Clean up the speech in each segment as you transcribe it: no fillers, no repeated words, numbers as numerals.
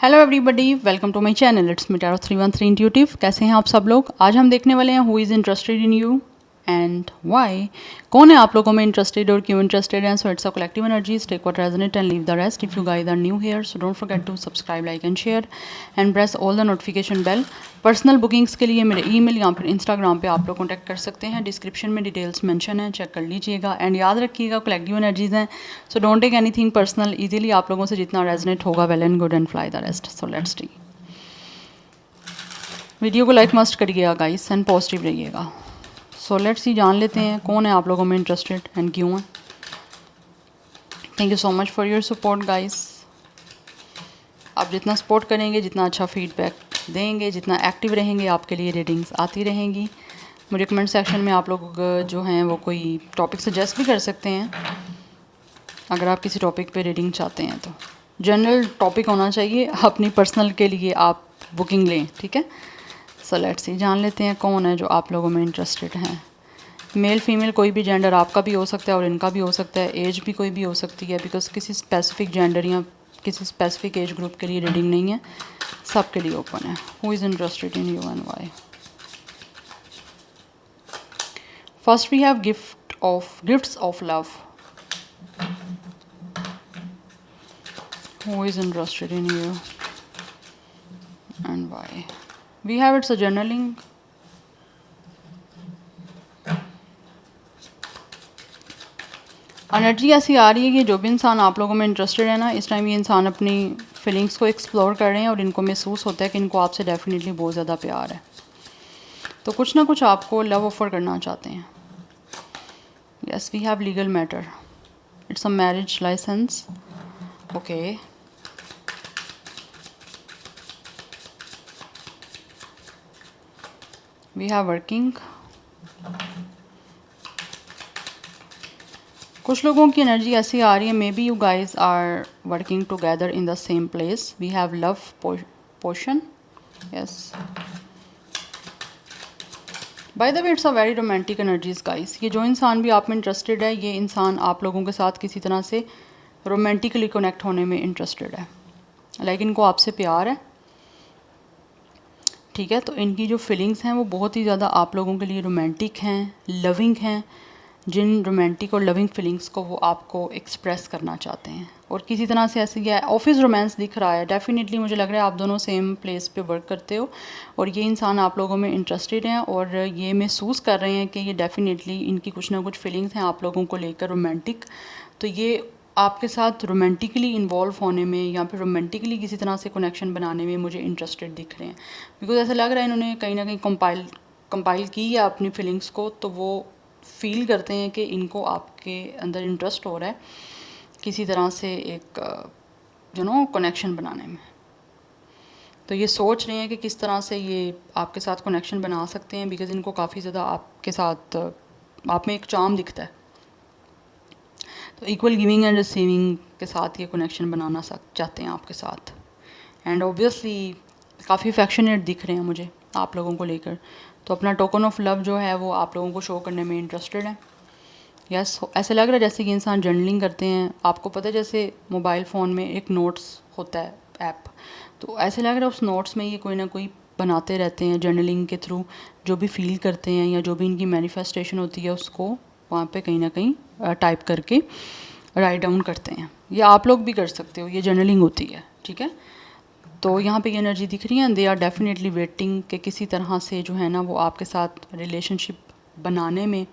Hello everybody, welcome to my channel. It's me tarot 313 intuitive. कैसे हैं आप सब लोग? आज हम देखने वाले हैं who is interested in you and why. कौन है आप लोगों में इंटरेस्टेड और क्यों इंटरेस्टेड हैं? So it's a collective energies, take what resonate and leave the rest. If you guys are new here so don't forget to subscribe, like and share and press all the notification bell. Personal bookings के लिए मेरे email या फिर Instagram पे आप लोग contact कर सकते हैं। डिस्क्रिप्शन में डिटेल्स मेंशन है, चेक कर लीजिएगा। एंड याद रखिएगा कलेक्टिव एनर्जीज हैं, so don't take anything personal. Easily आप लोगों से जितना रेजोनेट होगा well and good and fly the rest. So let's see. Video को लाइक मस्ट करिएगा गाइस एंड पॉजिटिव रहिएगा। सो लेट्स सी, जान लेते हैं कौन है आप लोगों में इंटरेस्टेड एंड क्यों है। Thank you so much for your support guys. आप जितना सपोर्ट करेंगे, जितना अच्छा फीडबैक देंगे, जितना एक्टिव रहेंगे, आपके लिए रीडिंग्स आती रहेंगी। मुझे कमेंट सेक्शन में आप लोग जो हैं वो कोई टॉपिक सजेस्ट भी कर सकते हैं अगर आप किसी टॉपिक पे रीडिंग चाहते हैं तो। जनरल टॉपिक होना चाहिए, अपनी पर्सनल के लिए आप बुकिंग लें, ठीक है। सो लेट्स सी, जान लेते हैं कौन है जो आप लोगों में इंटरेस्टेड हैं। मेल फीमेल कोई भी जेंडर आपका भी हो सकता है और इनका भी हो सकता है। एज भी कोई भी हो सकती है, बिकॉज किसी स्पेसिफिक जेंडर या किसी स्पेसिफिक एज ग्रुप के लिए रीडिंग नहीं है, सबके लिए ओपन है। Who is interested in you and why? First we have gifts of love. Who is interested in you and why? We have it's a journaling. Energy ऐसी आ रही है कि जो भी इंसान आप लोगों में इंटरेस्टेड है ना, इस टाइम ये इंसान अपनी फीलिंग्स को एक्सप्लोर कर रहे हैं और इनको महसूस होता है कि इनको आपसे डेफिनेटली बहुत ज़्यादा प्यार है, तो कुछ ना कुछ आपको लव ऑफर करना चाहते हैं। Yes, we have legal matter, it's a marriage license. Okay, we have working. कुछ लोगों की एनर्जी ऐसी आ रही है, maybe you guys are working together in the same place. We have love potion. Yes, by the way it's a very romantic energies guys. ये जो इंसान भी आप में इंटरेस्टेड है, ये इंसान आप लोगों के साथ किसी तरह से रोमांटिकली कनेक्ट होने में इंटरेस्टेड है। लाइक इनको आपसे प्यार है, ठीक है। तो इनकी जो फीलिंग्स हैं वो बहुत ही ज़्यादा आप लोगों के लिए रोमांटिक हैं, लविंग हैं। जिन रोमांटिक और लविंग फीलिंग्स को वो आपको एक्सप्रेस करना चाहते हैं, और किसी तरह से ऐसे ये ऑफिस रोमांस दिख रहा है। डेफिनेटली मुझे लग रहा है आप दोनों सेम प्लेस पे वर्क करते हो और ये इंसान आप लोगों में इंटरेस्टेड हैं और ये महसूस कर रहे हैं कि ये डेफिनेटली इनकी कुछ ना कुछ फीलिंग्स हैं आप लोगों को लेकर रोमांटिक। तो ये आपके साथ रोमांटिकली इन्वॉल्व होने में या फिर रोमांटिकली किसी तरह से कनेक्शन बनाने में मुझे इंटरेस्टेड दिख रहे हैं। बिकॉज ऐसा लग रहा है इन्होंने कहीं ना कहीं कंपाइल की है अपनी फीलिंग्स को, तो वो फील करते हैं कि इनको आपके अंदर इंटरेस्ट हो रहा है किसी तरह से एक कनेक्शन बनाने में। तो ये सोच रहे हैं कि किस तरह से ये आपके साथ कनेक्शन बना सकते हैं, बिकॉज इनको काफ़ी ज़्यादा आपके साथ आप में एक चार्म दिखता है। तो इक्वल गिविंग एंड रिसीविंग के साथ ये कनेक्शन बनाना चाहते हैं आपके साथ। एंड ऑब्वियसली काफ़ी अफेक्शनेट दिख रहे हैं मुझे आप लोगों को लेकर। तो अपना टोकन ऑफ लव जो है वो आप लोगों को शो करने में इंटरेस्टेड है। यस, ऐसे लग रहा है जैसे कि इंसान जर्नलिंग करते हैं। आपको पता है जैसे मोबाइल फ़ोन में एक नोट्स होता है ऐप, तो ऐसे लग रहा है उस नोट्स में ये कोई ना कोई बनाते रहते हैं जर्नलिंग के थ्रू। जो भी फील करते हैं या जो भी इनकी मैनिफेस्टेशन होती है उसको वहाँ पे कहीं ना कहीं टाइप करके राइट डाउन करते हैं। ये आप लोग भी कर सकते हो, ये जर्नलिंग होती है, ठीक है। तो यहाँ पे ये एनर्जी दिख रही है, दे आर डेफिनेटली वेटिंग कि किसी तरह से जो है ना वो आपके साथ रिलेशनशिप बनाने में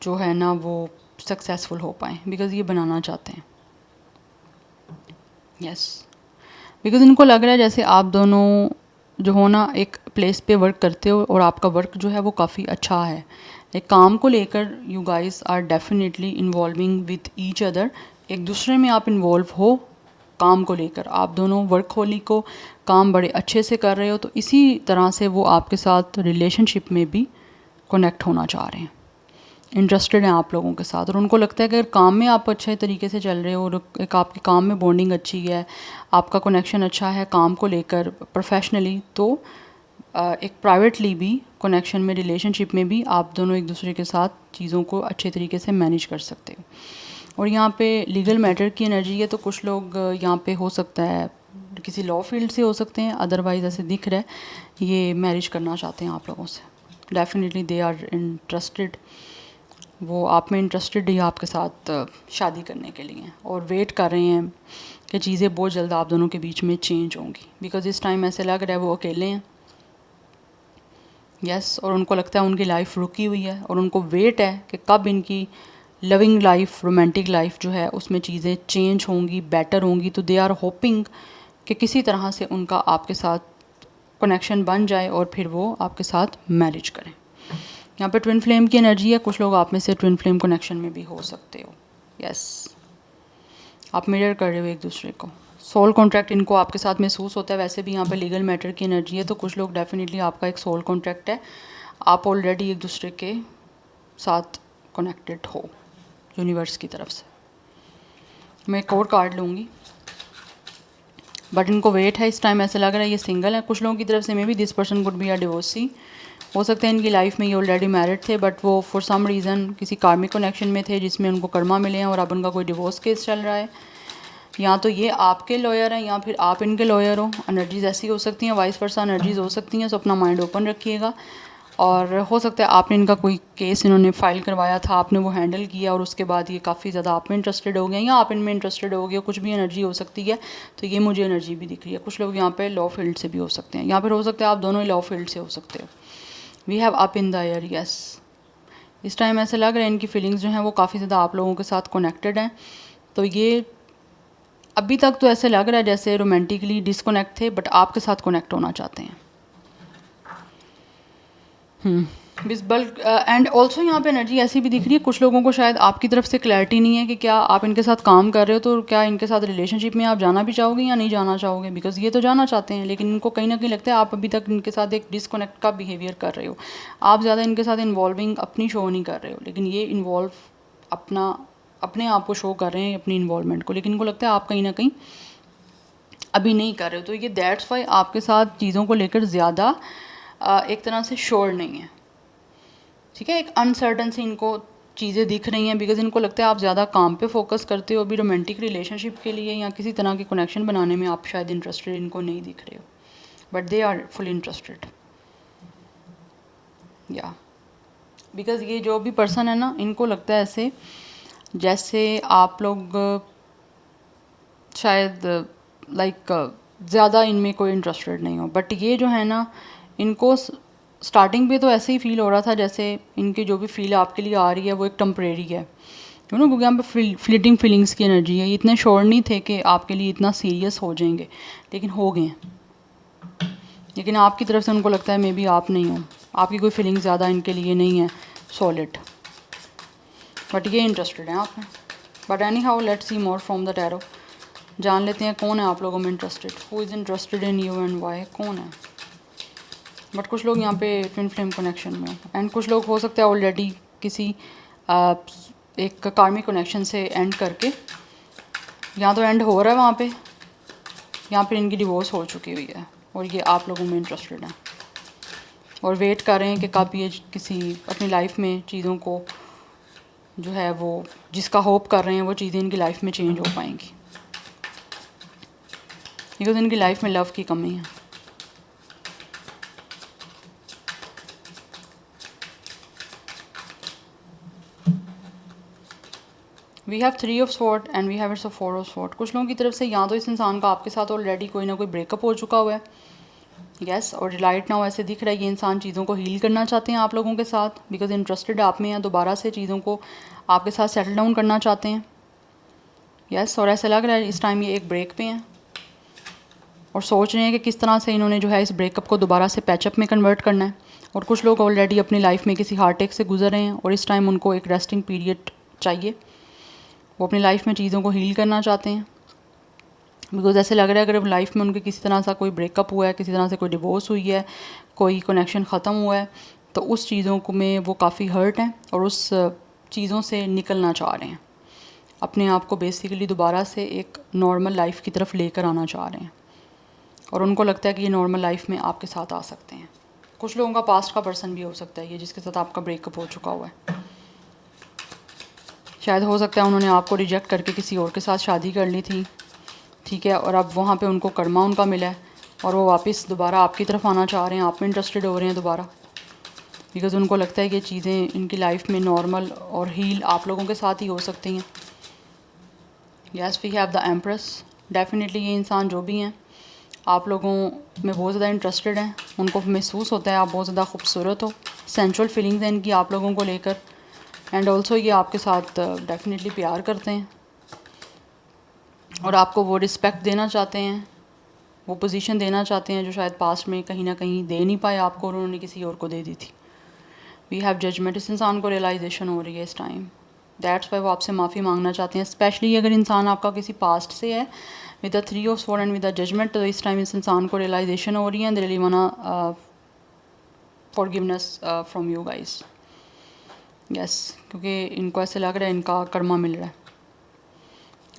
जो है ना वो सक्सेसफुल हो पाए, बिकॉज़ ये बनाना चाहते हैं। यस, बिकॉज़ इनको लग रहा है जैसे आप दोनों जो हो ना एक प्लेस पे वर्क करते हो और आपका वर्क जो है वो काफ़ी अच्छा है। एक काम को लेकर you guys are definitely involving with each other. एक दूसरे में आप इन्वॉल्व हो काम को लेकर, आप दोनों वर्क होली को काम बड़े अच्छे से कर रहे हो। तो इसी तरह से वो आपके साथ रिलेशनशिप में भी कनेक्ट होना चाह रहे हैं, इंटरेस्टेड हैं आप लोगों के साथ। और उनको लगता है कि अगर काम में आप अच्छे तरीके से चल रहे हो और एक आपके काम में बॉन्डिंग अच्छी है, आपका कनेक्शन अच्छा है काम को लेकर प्रोफेशनली, तो एक प्राइवेटली भी कनेक्शन में रिलेशनशिप में भी आप दोनों एक दूसरे के साथ चीज़ों को अच्छे तरीके से मैनेज कर सकते हो। और यहाँ पे लीगल मैटर की एनर्जी है, तो कुछ लोग यहाँ पे हो सकता है किसी लॉ फील्ड से हो सकते हैं, अदरवाइज़ ऐसे दिख रहा है ये मैरिज करना चाहते हैं आप लोगों से। डेफिनेटली दे आर इंटरेस्टेड, वो आप में इंटरेस्टेड ही आपके साथ शादी करने के लिए, और वेट कर रहे हैं कि चीज़ें बहुत जल्द आप दोनों के बीच में चेंज होंगी, बिकॉज इस टाइम ऐसे लग रहा है वो अकेले हैं। यस, और उनको लगता है उनकी लाइफ रुकी हुई है, और उनको वेट है कि कब इनकी लविंग लाइफ, रोमांटिक लाइफ जो है उसमें चीज़ें चेंज होंगी, बेटर होंगी। तो दे आर होपिंग कि किसी तरह से उनका आपके साथ कनेक्शन बन जाए और फिर वो आपके साथ मैरिज करें। यहाँ पे ट्विन फ्लेम की एनर्जी है, कुछ लोग आप में से ट्विन फ्लेम कनेक्शन में भी हो सकते हो। यस, आप मिरर कर रहे हो एक दूसरे को। सोल कॉन्ट्रैक्ट इनको आपके साथ महसूस होता है। वैसे भी यहाँ पे लीगल मैटर की एनर्जी है, तो कुछ लोग डेफिनेटली आपका एक सोल कॉन्ट्रैक्ट है, आप ऑलरेडी एक दूसरे के साथ कनेक्टेड हो यूनिवर्स की तरफ से। मैं एक और कार्ड लूँगी, बट इनको वेट है इस टाइम, ऐसा लग रहा है ये सिंगल है। कुछ लोगों की तरफ से may be this person would be a divorcee, हो सकता है इनकी लाइफ में ये ऑलरेडी मैरिड थे, बट वो फॉर सम रीज़न किसी कार्मिक कनेक्शन में थे जिसमें उनको कर्मा मिले हैं, और अब उनका कोई डिवोर्स केस चल रहा है। या तो ये आपके लॉयर हैं या फिर आप इनके लॉयर हो। एनर्जीज ऐसी हो सकती हैं, वाइस वर्सा एनर्जीज हो सकती हैं, सो अपना माइंड ओपन रखिएगा। और हो सकता है आपने इनका कोई केस इन्होंने फाइल करवाया था, आपने वो हैंडल किया, और उसके बाद ये काफ़ी ज़्यादा आप में इंटरेस्टेड हो गए, या आप इनमें इंटरेस्टेड हो गए, कुछ भी एनर्जी हो सकती है। तो ये मुझे एनर्जी भी दिख रही है। कुछ लोग यहाँ पे लॉ फील्ड से भी हो सकते हैं, यहाँ पर हो सकता है आप दोनों ही लॉ फील्ड से हो सकते हो। We have up in the air, yes. इस टाइम ऐसे लग रहा है इनकी फीलिंग्स जो हैं वो काफ़ी ज़्यादा आप लोगों के साथ कनेक्टेड हैं। तो ये अभी तक तो ऐसे लग रहा है जैसे रोमांटिकली डिसकनेक्ट थे, बट आपके साथ कनेक्ट होना चाहते हैं। बल्क एंड ऑल्सो यहाँ पे एनर्जी ऐसी भी दिख रही है, कुछ लोगों को शायद आपकी तरफ से क्लैरिटी नहीं है कि क्या आप इनके साथ काम कर रहे हो, तो क्या इनके साथ रिलेशनशिप में आप जाना भी चाहोगे या नहीं जाना चाहोगे। बिकॉज ये तो जाना चाहते हैं, लेकिन इनको कहीं ना कहीं लगता है आप अभी तक इनके साथ एक डिसकनेक्ट का बिहेवियर कर रहे हो। आप ज़्यादा इनके साथ इन्वॉल्विंग अपनी शो नहीं कर रहे हो, लेकिन ये इन्वॉल्व अपने आप को शो कर रहे हैं, अपनी इन्वॉल्वमेंट को, लेकिन इनको लगता है आप कहीं ना कहीं अभी नहीं कर रहे हो। तो ये दैट्स वाई आपके साथ चीज़ों को लेकर ज़्यादा एक तरह से श्योर नहीं है। ठीक है, एक अनसर्टन सी इनको चीज़ें दिख रही हैं, बिकॉज इनको लगता है आप ज़्यादा काम पे फोकस करते हो। अभी रोमांटिक रिलेशनशिप के लिए या किसी तरह के कनेक्शन बनाने में आप शायद इंटरेस्टेड इनको नहीं दिख रहे हो, but they are full interested. या बिकॉज ये जो भी पर्सन है ना, इनको लगता है ऐसे जैसे आप लोग शायद लाइक ज़्यादा इनमें कोई इंटरेस्टेड नहीं हो। बट ये जो है ना, इनको स्टार्टिंग पे तो ऐसे ही फील हो रहा था जैसे इनकी जो भी फील आपके लिए आ रही है वो एक टेम्परेरी है, यू नो, क्योंकि यहाँ पे फ्लीटिंग फीलिंग्स की एनर्जी है। ये इतने श्योर नहीं थे कि आपके लिए इतना सीरियस हो जाएंगे, लेकिन हो गए हैं। लेकिन आपकी तरफ से उनको लगता है मे बी आप नहीं हो, आपकी कोई फीलिंग ज़्यादा इनके लिए नहीं है सॉलिड, बट ये इंटरेस्टेड हैं आप में। But anyhow let's see more from the tarot. जान लेते हैं कौन है आप लोगों में interested, who is interested in you and why, कौन है। बट कुछ लोग यहाँ पे ट्विन फ्लेम कनेक्शन में, एंड कुछ लोग हो सकता है ऑलरेडी किसी एक कार्मिक कनेक्शन से एंड करके, यहाँ तो एंड हो रहा है वहाँ पे, यहाँ पे इनकी डिवोर्स हो चुकी हुई है, और ये आप लोगों में इंटरेस्टेड हैं और वेट कर रहे हैं कि कब ये किसी अपनी लाइफ में चीज़ों को जो है वो जिसका होप कर रहे हैं वो चीज़ें इनकी लाइफ में चेंज हो पाएंगी, बिकॉज इनकी लाइफ में लव की कमी है। We have 3 of sword and we have it's 4 of sword. कुछ लोगों की तरफ से या तो इस इंसान का आपके साथ ऑलरेडी कोई ना कोई ब्रेकअप हो चुका हुआ है, यस, और राइट नाउ ऐसे दिख रहा है ये इंसान चीज़ों को हील करना चाहते हैं आप लोगों के साथ, बिकॉज इंटरेस्टेड आप में हैं, दोबारा से चीज़ों को आपके साथ सेटल डाउन करना चाहते हैं, यस। और ऐसा लग रहा है इस टाइम ये एक ब्रेक पे हैं और सोच रहे हैं कि किस तरह से इन्होंने जो है इस ब्रेकअप को दोबारा से पैचअप में कन्वर्ट करना है। और कुछ लोग ऑलरेडी अपनी लाइफ में किसी हार्ट अटैक से गुजर रहे हैं और इस टाइम उनको एक रेस्टिंग पीरियड चाहिए, वो अपनी लाइफ में चीज़ों को हील करना चाहते हैं, बिकॉज ऐसे लग रहा है अगर लाइफ में उनके किसी तरह से कोई ब्रेकअप हुआ है, किसी तरह से कोई डिवोर्स हुई है, कोई कनेक्शन ख़त्म हुआ है, तो उस चीज़ों को में वो काफ़ी हर्ट हैं और उस चीज़ों से निकलना चाह रहे हैं, अपने आप को बेसिकली दोबारा से एक नॉर्मल लाइफ की तरफ लेकर आना चाह रहे हैं, और उनको लगता है कि ये नॉर्मल लाइफ में आपके साथ आ सकते हैं। कुछ लोगों का पास्ट का पर्सन भी हो सकता है ये, जिसके साथ आपका ब्रेकअप हो चुका हुआ है। शायद हो सकता है उन्होंने आपको रिजेक्ट करके किसी और के साथ शादी कर ली थी, ठीक है, और अब वहाँ पे उनको कर्मा उनका मिला है और वो वापस दोबारा आपकी तरफ आना चाह रहे हैं, आप में इंटरेस्टेड हो रहे हैं दोबारा, बिकॉज़ उनको लगता है कि चीज़ें इनकी लाइफ में नॉर्मल और हील आप लोगों के साथ ही हो सकती हैं। Yes, we have the empress. Definitely ये इंसान जो भी हैं आप लोगों में बहुत ज़्यादा इंटरेस्टेड हैं, उनको महसूस होता है आप बहुत ज़्यादा खूबसूरत हो, सेंसुअल फीलिंग्स हैं इनकी आप लोगों को लेकर, एंड ऑल्सो ये आपके साथ डेफिनेटली प्यार करते हैं और आपको वो रिस्पेक्ट देना चाहते हैं, वो पोजीशन देना चाहते हैं जो शायद पास्ट में कहीं ना कहीं दे नहीं पाए आपको और उन्होंने किसी और को दे दी थी। वी हैव जजमेंट, इस इंसान को रियलाइजेशन हो रही है इस टाइम, दैट्स वाई वो आपसे माफ़ी मांगना चाहते हैं, स्पेशली अगर इंसान आपका किसी पास्ट से है with the 3 of sword and with the judgement, तो इस टाइम इस इंसान को रियलाइजेशन हो रही है, they really वांना forgiveness from you guys. Yes, क्योंकि इनको ऐसे लग रहा है इनका कर्मा मिल रहा है,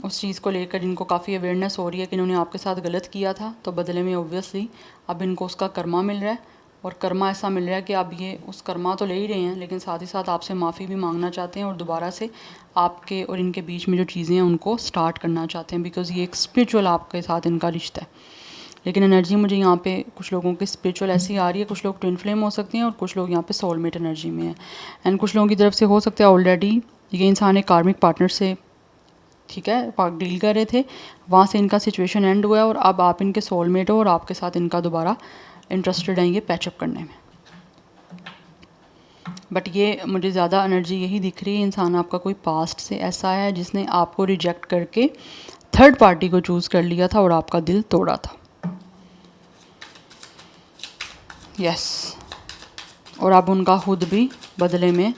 उस चीज़ को लेकर इनको काफ़ी अवेयरनेस हो रही है कि इन्होंने आपके साथ गलत किया था, तो बदले में ऑब्वियसली अब इनको उसका कर्मा मिल रहा है, और कर्मा ऐसा मिल रहा है कि अब ये उस कर्मा तो ले ही रहे हैं लेकिन साथ ही साथ आपसे माफ़ी भी मांगना चाहते हैं और दोबारा से आपके और इनके बीच में जो चीज़ें हैं उनको स्टार्ट करना चाहते हैं, बिकॉज़ ये एक स्पिरिचुअल आपके साथ इनका रिश्ता है। लेकिन एनर्जी मुझे यहाँ पे कुछ लोगों की स्पिरिचुअल ऐसी आ रही है, कुछ लोग ट्विन फ्लेम हो सकती हैं और कुछ लोग यहाँ पे सोलमेट एनर्जी में है, एंड कुछ लोगों की तरफ से हो सकता है ऑलरेडी ये इंसान एक कार्मिक पार्टनर से, ठीक है, डील कर रहे थे, वहाँ से इनका सिचुएशन एंड हुआ है और अब आप इनके सोलमेट हो और आपके साथ इनका दोबारा इंटरेस्टेड हैं ये पैचअप करने में। बट ये मुझे ज़्यादा एनर्जी यही दिख रही है, इंसान आपका कोई पास्ट से ऐसा है जिसने आपको रिजेक्ट करके थर्ड पार्टी को चूज़ कर लिया था और आपका दिल तोड़ा था। यस, और अब उनका खुद भी बदले में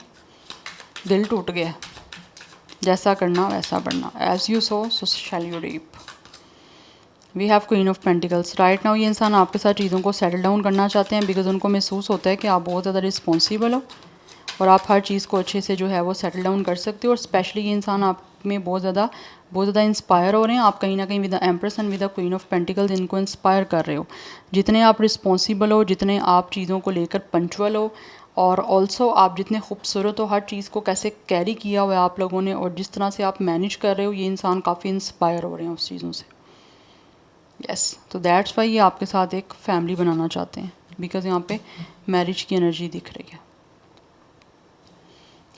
दिल टूट गया, जैसा करना वैसा बनना, as you sow so shall you reap. We have queen of pentacles. Right now ये इंसान आपके साथ चीज़ों को सेटल डाउन करना चाहते हैं, बिकॉज उनको महसूस होता है कि आप बहुत ज़्यादा रिस्पॉन्सिबल हो और आप हर चीज़ को अच्छे से जो है वो सेटल डाउन कर सकते हो, और स्पेशली ये इंसान आप में बहुत ज़्यादा इंस्पायर हो रहे हैं। आप कहीं ना कहीं with the empress and with the queen of pentacles इनको इंस्पायर कर रहे हो। जितने आप रिस्पॉन्सिबल हो, जितने आप चीज़ों को लेकर पंचुअल हो, और ऑल्सो आप जितने खूबसूरत हो, हर चीज़ को कैसे कैरी किया हुआ है आप लोगों ने और जिस तरह से आप मैनेज कर रहे हो, ये इंसान काफ़ी इंस्पायर हो रहे हैं उस चीज़ों से। यस, तो दैट्स वाई ये आपके साथ एक फैमिली बनाना चाहते हैं, बिकॉज यहाँ पे मैरिज की एनर्जी दिख रही है,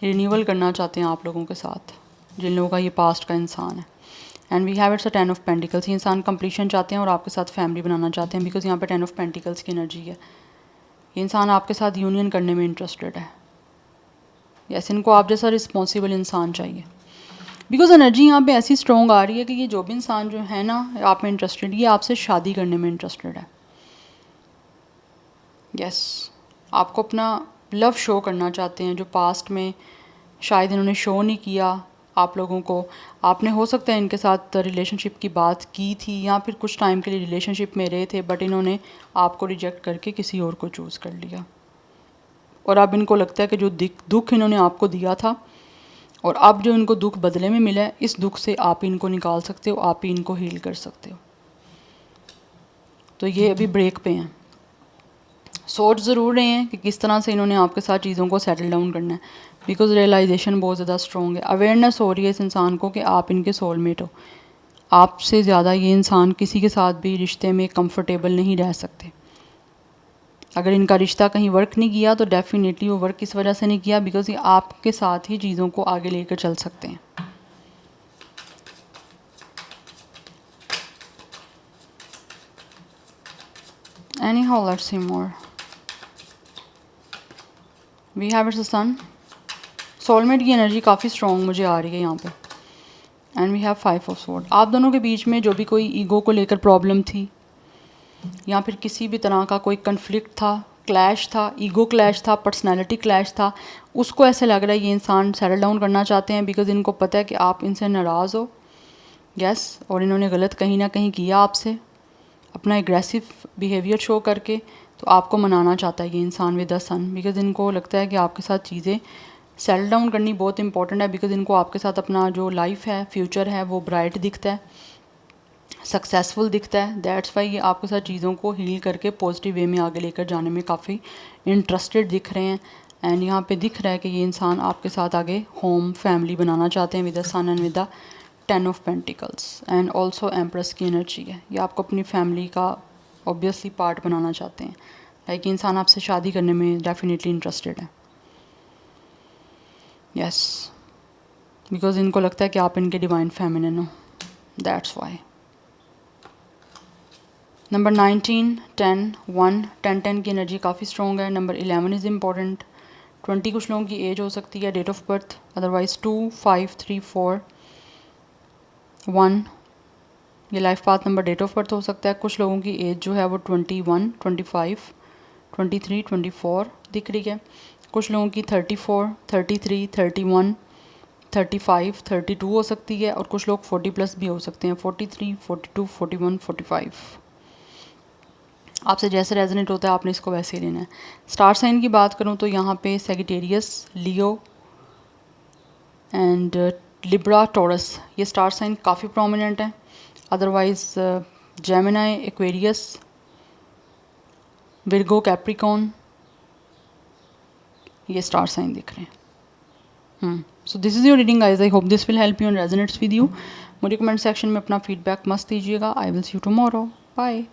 रिन्यूअल करना चाहते हैं आप लोगों के साथ जिन लोगों का ये पास्ट का इंसान है। And we have it's a 10 of pentacles. ये इंसान कंप्लीशन चाहते हैं और आपके साथ फैमिली बनाना चाहते हैं, बिकॉज यहाँ पे 10 ऑफ पेंटिकल्स की एनर्जी है। ये इंसान आपके साथ यूनियन करने में इंटरेस्टेड है। यस, इनको आप जैसा रिस्पॉन्सिबल इंसान चाहिए, बिकॉज एनर्जी यहाँ पे ऐसी स्ट्रॉन्ग आ रही है कि ये जो भी इंसान जो है ना आप में इंटरेस्टेड, ये आपसे शादी करने में इंटरेस्टेड है। यस, आपको अपना लव शो करना चाहते हैं जो पास्ट में शायद इन्होंने शो नहीं किया आप लोगों को। आपने हो सकता है इनके साथ रिलेशनशिप की बात की थी या फिर कुछ टाइम के लिए रिलेशनशिप में रहे थे, बट इन्होंने आपको रिजेक्ट करके किसी और को चूज़ कर लिया, और अब इनको लगता है कि जो दुख इन्होंने आपको दिया था और अब जो इनको दुख बदले में मिला है, इस दुख से आप ही इनको निकाल सकते हो, आप ही इनको हील कर सकते हो। तो ये अभी ब्रेक पे हैं, सोच ज़रूर रहे हैं कि किस तरह से इन्होंने आपके साथ चीज़ों को सेटल डाउन करना है, बिकॉज रियलाइजेशन बहुत ज़्यादा स्ट्रॉन्ग है। अवेयरनेस हो रही है इस इंसान को कि आप इनके सोलमेट हो। आपसे ज़्यादा ये इंसान किसी के साथ भी रिश्ते में कंफर्टेबल नहीं रह सकते। अगर इनका रिश्ता कहीं वर्क नहीं किया तो डेफिनेटली वो वर्क किस वजह से नहीं किया, बिकॉज ये आपके साथ ही चीज़ों को आगे लेकर चल सकते हैं। Anyhow, let's see more. We have it's sun. Soulmate की एनर्जी काफ़ी स्ट्रॉन्ग मुझे आ रही है यहाँ पे, and we have 5 of sword. आप दोनों के बीच में जो भी कोई ईगो को लेकर प्रॉब्लम थी या फिर किसी भी तरह का कोई कन्फ्लिक्ट था, क्लैश था, ईगो क्लैश था, पर्सनैलिटी क्लैश था, उसको ऐसे लग रहा है ये इंसान सेटल डाउन करना चाहते हैं, बिकॉज इनको पता है कि आप इनसे नाराज़ हो। यस, और इन्होंने गलत कहीं ना कहीं किया आपसे, अपना एग्रेसिव बिहेवियर शो करके, तो आपको मनाना चाहता है ये इंसान विद द सन, बिकॉज इनको लगता है कि आपके साथ चीज़ें सेटल डाउन करनी बहुत इंपॉर्टेंट है, बिकॉज इनको आपके साथ अपना जो लाइफ है, फ्यूचर है, वो ब्राइट दिखता है, सक्सेसफुल दिखता है। दैट्स वाई ये आपके साथ चीज़ों को हील करके पॉजिटिव वे में आगे लेकर जाने में काफ़ी इंटरेस्टेड दिख रहे हैं। एंड यहाँ पे दिख रहा है कि ये इंसान आपके साथ आगे होम फैमिली बनाना चाहते हैं with the sun and with the 10 of pentacles and also empress की एनर्जी है। ये आपको अपनी फैमिली का ऑब्वियसली पार्ट बनाना चाहते हैं, लाइक इंसान आपसे शादी करने में डेफिनेटली इंटरेस्टेड है। यस, बिकॉज इनको लगता है कि आप इनके डिवाइन फेमिनिन हो, दैट्स वाई। नंबर 19, 10, 1, 10 की एनर्जी काफ़ी स्ट्रॉन्ग है। Number 11 is important. 20 कुछ लोगों की एज हो सकती है, डेट ऑफ बर्थ, अदरवाइज 2, 5, 3, 4, 1 ये life path number, date of birth हो सकता है। कुछ लोगों की एज जो है वो 21, 25, 23, 24 दिख रही है। कुछ लोगों की 34, 33, 31, 35, 32 हो सकती है, और कुछ लोग 40 प्लस भी हो सकते हैं, 43, 42, 41, 45। आपसे जैसे रेजोनेट होता है आपने इसको वैसे ही लेना है। स्टार साइन की बात करूँ तो यहाँ पे Sagittarius, Leo and Libra, Taurus, ये स्टार साइन काफ़ी प्रोमिनेंट है। Otherwise Gemini, Aquarius, Virgo, Capricorn, ये स्टार साइन दिख रहे हैं। So this is your reading guys, I hope this will help you and resonates with you. मुझे comment section में अपना फीडबैक मस्त दीजिएगा। I will see you tomorrow, bye.